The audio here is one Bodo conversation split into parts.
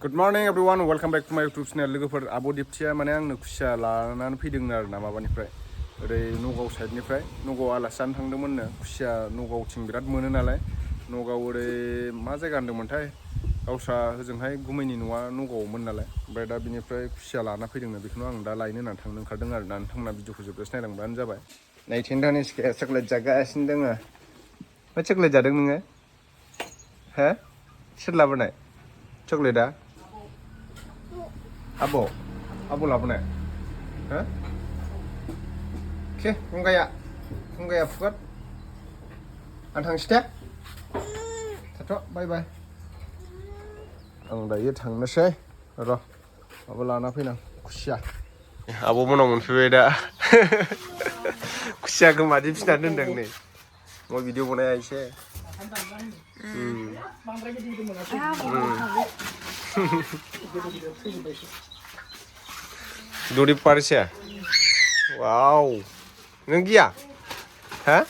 Good morning everyone, welcome back to my YouTube channel. लोगोफोर आब' दिप्तिया माने आंनो खुसिया लानानै फैदों आरोना माबानिफ्राय ओरै नगाव साइडनिफ्राय नगाव आलासि जानो थांदोंमोननो खुसिया नगावथिं बिराद मोनो नालाय नगाव ओरै मा जायगा होनदोंमोनथाय गावस्रा होजोंहाय गुमैनि न'आ नगावमोन नालाय ओमफ्राय दा बिनिफ्राय खुसिया लाना फैदोंनो बेखौनो आं दा लायनो होननानै थांनो ओंखारदों आरोना नोंथांमोना भिडिअखौ जोबजासे नायलांबानो जाबाय नायथिंदानि सिखाया चकलेट जागासिनो दङ मा चकलेट जादों नोङो हो सोर लाबोनाय चकलेटआ Abo Labwna. Hah? Oke, Kunggaya fukat. Antang setiap. Tato, bye bye. Ang dayo थांनोसै र' माबा लाना फैनां खुसिया आब' मोनाव मोनफैबाय दा खुसियाखौ मादि फिना दोनदों नै मा भिडिअ बनाया एसे Duri Parsya. Wow. Nenggia? Hah?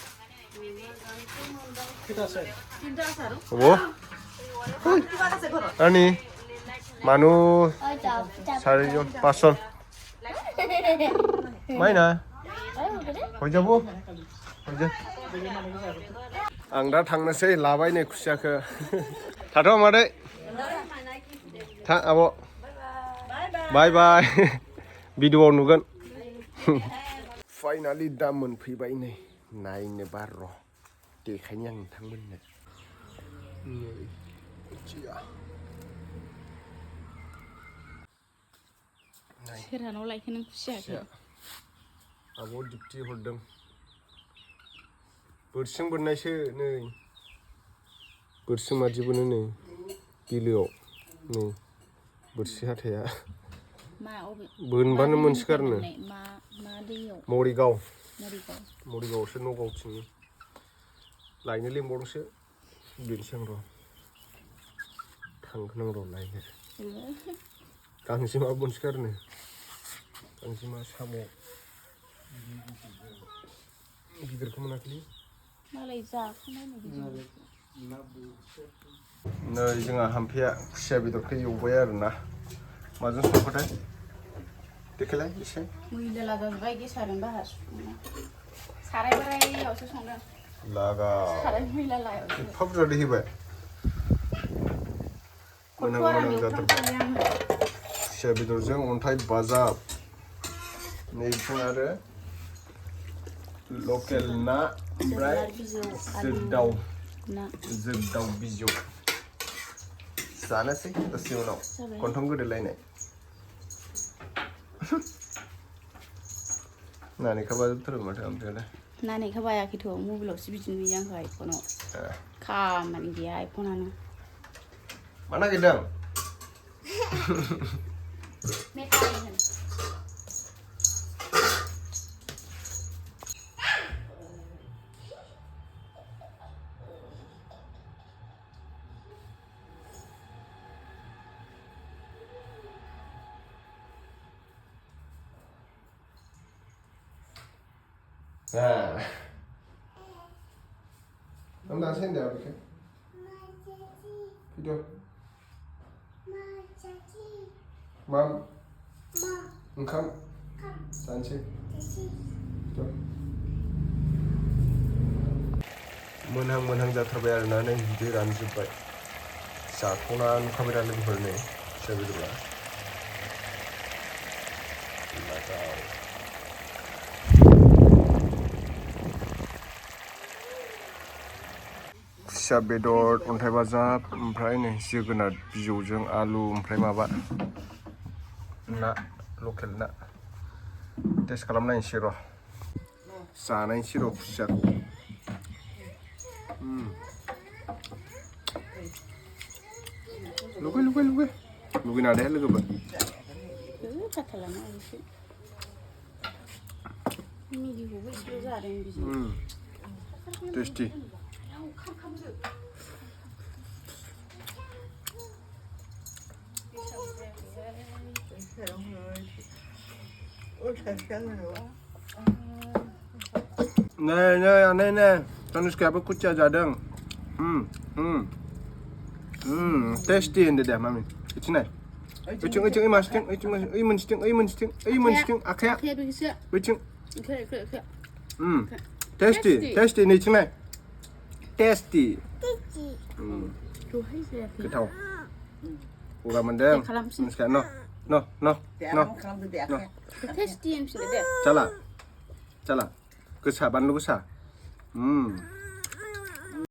Oh. Ani. Manu. Sarijon Pason. Mana? Hoja bu. Hoja. Ang दा थांनोसै लाबाय नै खुसियाखौ थाथ' मादै थां आब' बाय बाय भिडिअआव नुगोन फाइनालि दा मोनफैबाय नै नायनो बार र' देखायनि आं नोंथांमोननो सोरहानाव लायखो नों खुसियाखौ आब' दिप्ति हरदों बोरसिं बोननायसो नै बोरसिं मादि बोनो नै बिलोआव नै बोरसि हाथाया बोनबानो मोनसिगारनो मरिगावसो नगावथिं लायनो लिंबावदोंसो बेनोसै आं र' थांगोन आं र' लायनो गांजेमा बोनसिगारनो गांजेमा साम' गिदिरखौ मोनाखैलै मालाय जाखांनानै नै जोंहा हाम्फेया खुसिया बेदरखौ एवबाय आरोना माजों संखोथाय देखायलाय एसे मैला लागाजोब्बाय गेसाजों बाहा सुखांना साराय बोरायावसो संदों लागा साराय मैला लायाव एफा बुरजा दै होबाय मोनां जाथारबाय खुसिया बेदरजों अन्थाइ बाजाब नैथिं आरो लकेल ना ओमफ्राय जोगदाव बिजौ जानोसै दसे उनाव खनथाम गोदोलायनाय नानेखा बाजोबथारो माथो ओमफ्रायलाय नानेखा बायाखैथ' मबाइलावसो बिदिनो नुयो आंखौ आइफनाव खामानि गैया आइफनानो मा नागिरदों मेथाइ होन Nah, kamu dansain deh, oke? Video. Mam. Engkau. Dansain. Video. Menang जाथारबाय आरोना नै दै रानजोब्बाय जाथ'ना नुखाबाय दा लोगोफोर नै खुसिया बेदरा खुसिया बेदर अन्थाइ बाजाब ओमफ्राय नै जोगोनार बिजौजों आलु ओमफ्राय माबा ना लकेल ना टेस्ट खालामनायनोसै र' जानायनोसै र' खुसियाखौ लुगैना दे लोगोफोर टेस्टी Này, Tanuskayaबो खुसिया जादों tasty होनदो दे मामि बिथिनाय ओइथिं मानसिथिं ओइ मोनसेथिं आखाया आखाया बेखौसो बैथिं इखो टेस्टि नैथिं नाय टेस्टि दहाय जायाखै गोथाव गगा मोनदों मिथिखाया न टेस्टि होनफिनदो दे जाला गोसा बानलु गोसा